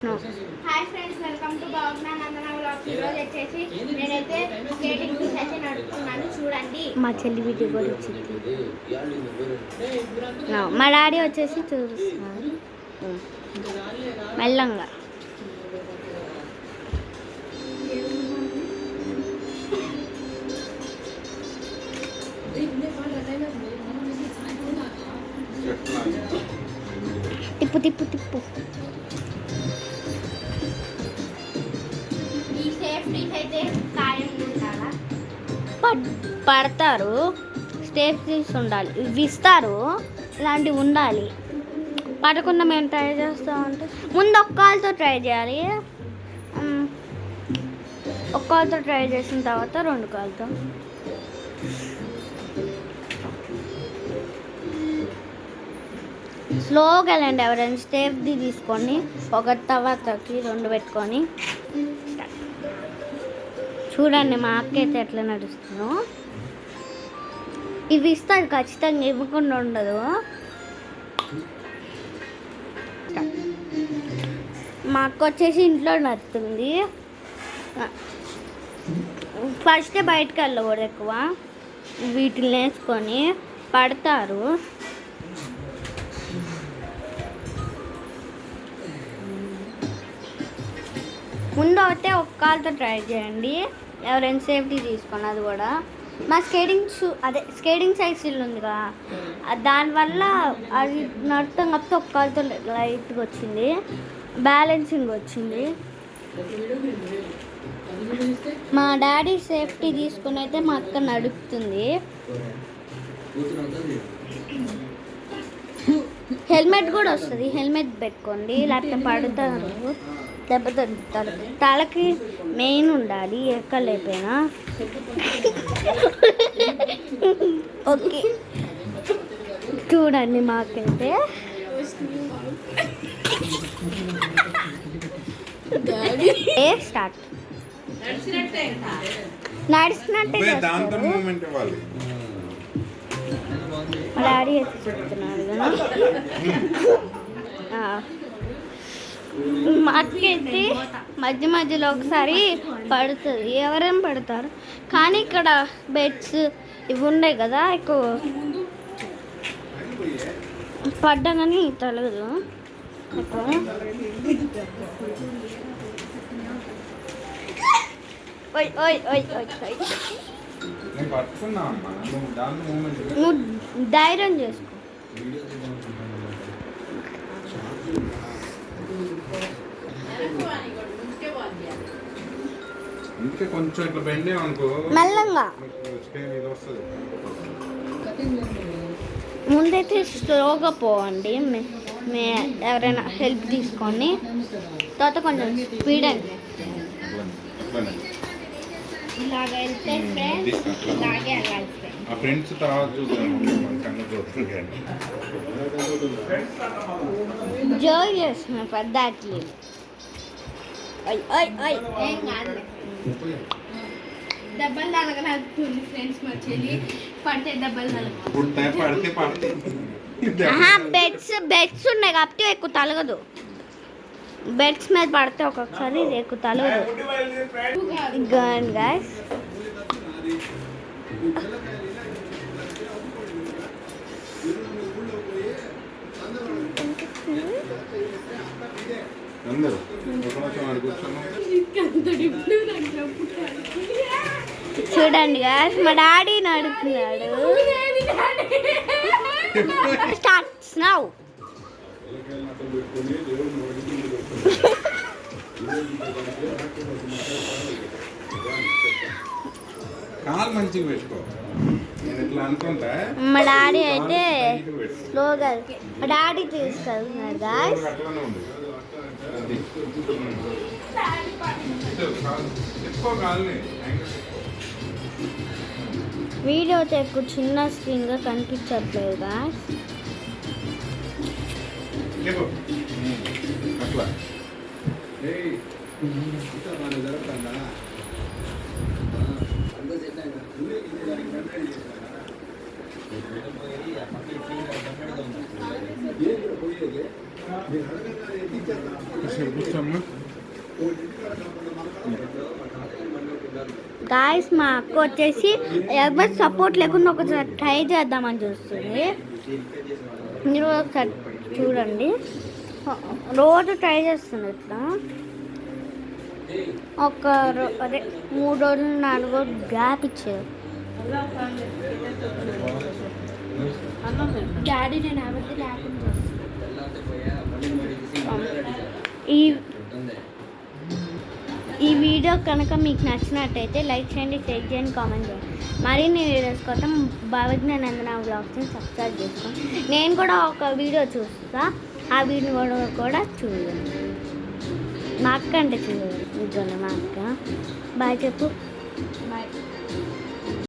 Hi friends, welcome to బాగున్నా నందన vlogs. ఈరోజు వచ్చేసి నేనైతే స్కేటింగ్ క్లాస్ అయితే నడుపుతున్నాను, చూడండి. మా చెల్లి వీడియో కూడా వచ్చింది. మా డాడీ వచ్చేసి చూపిస్తున్నారు మెల్లంగా. తిప్పు తిప్పు తిప్పు. పడతారు, స్టెప్స్ ఉండాలి, విస్తారు, ఇలాంటివి ఉండాలి. పడకుండా మేము ట్రై చేస్తామంటే ముందు ఒక్కళ్ళతో ట్రై చేయాలి. ఒక్కళ్ళతో ట్రై చేసిన తర్వాత రెండు కాళ్ళతో. స్లోగా వెళ్ళండి. ఎవరైనా స్టెప్ది తీసుకొని ఒకటి తర్వాతకి రెండు పెట్టుకొని చూడండి. మా అక్క అయితే ఎట్లా నడుస్తుందో. ఇవి ఇస్తారు ఖచ్చితంగా, ఇవ్వకుండా ఉండదు. మా అక్క వచ్చేసి ఇంట్లో నడుస్తుంది. ఫస్టే బయటకు వెళ్ళకూడదు ఎక్కువ. వీటిని వేసుకొని పడతారు. ముందు అయితే ఒక కాల్తో ట్రై చేయండి. ఎవరైనా సేఫ్టీ తీసుకోండి. అది కూడా మా స్కేటింగ్ సైకిల్ ఉంది కదా, దానివల్ల అది నడుస్తాం కాకపోతే ఒక కాల్తో లైట్గా వచ్చింది, బ్యాలెన్సింగ్ వచ్చింది. మా డాడీ సేఫ్టీ తీసుకుని అయితే మా అక్క నడుపుతుంది. హెల్మెట్ కూడా వస్తుంది, హెల్మెట్ పెట్టుకోండి, లేకపోతే పడతారు, దెబ్బతింటారు. తలకి మెయిన్ ఉండాలి, ఎక్కలేకపోయినా. ఓకే, చూడండి. మాకైతే స్టార్ట్. నడిచినట్టే మా డాడీ అయితే చెప్తున్నాడు కదా. మా అక్కైతే మధ్య మధ్యలో ఒకసారి పడుతుంది, ఎవరైనా పడతారు. కానీ ఇక్కడ బెడ్స్ ఇవి ఉన్నాయి కదా, ఎక్కువ పడ్డా కానీ తలగదు ఎక్కువ. నువ్వు ధైర్యం చేసుకో. ఇంకా కొంచెం ఇట్లా బెండే అనుకో, మెల్లంగా. ముందైతే స్లోగా పోవండి. ఎవరైనా హెల్ప్ తీసుకొని తర్వాత కొంచెం స్పీడ్ అయింది. ఇలాగ వెళ్తే ఇలాగే వెళ్ళాలి. ఆ ఫ్రెండ్స్ తర్వాత జోయ్ చేస్తున్నా పెద్ద అట్లీట్. దెబ్బలు తలగలుగుతుంది ఫ్రెండ్స్. మా చెల్లి పడితే దెబ్బలు బెడ్స్ ఉన్నాయి కాబట్టి ఎక్కువ తలగదు. బెడ్స్ మీద పడితే ఒక్కొక్కసారి ఎక్కువ తలగదు. గైస్ చూడండి గాయస్, మా డాడీ నడుపుతున్నాడు. Starts now. కాలు మంచిగా పెట్టుకో. మా డాడీ అయితే స్లోగా, మా డాడీ తీసుకెళ్తున్నాడు గాయస్. వీడియో అయితే ఎక్కువ చిన్న స్క్రీన్గా కనిపించట్లేదు గాయస్. కూర్చోమ్మా. గాయస్ మా అక్క వచ్చేసి ఎవరి సపోర్ట్ లేకుండా ఒకసారి ట్రై చేద్దామని చూస్తుంది. మీరు ఒకసారి చూడండి, రోజు ట్రై చేస్తుంది ఇట్లా. అదే 3 రోజులు 4 రోజులు గ్యాప్ ఇచ్చారు. డాడీ నేను ఎవరిది లేకుండా ఈ వీడియో కనుక మీకు నచ్చినట్టయితే లైక్ చేయండి, షేర్ చేయండి, కామెంట్ చేయండి. మరిన్ని వీడియోస్ కోసం భావజ్ఞానందన వ్లాగ్స్ని సబ్స్క్రైబ్ చేసుకోండి. నేను కూడా ఒక వీడియో చూస్తా, ఆ వీడియో కూడా చూడండి. మా అక్క అంటే చూడండి, ఇదిగోండి మా అక్క. బాయ్ చెప్పు.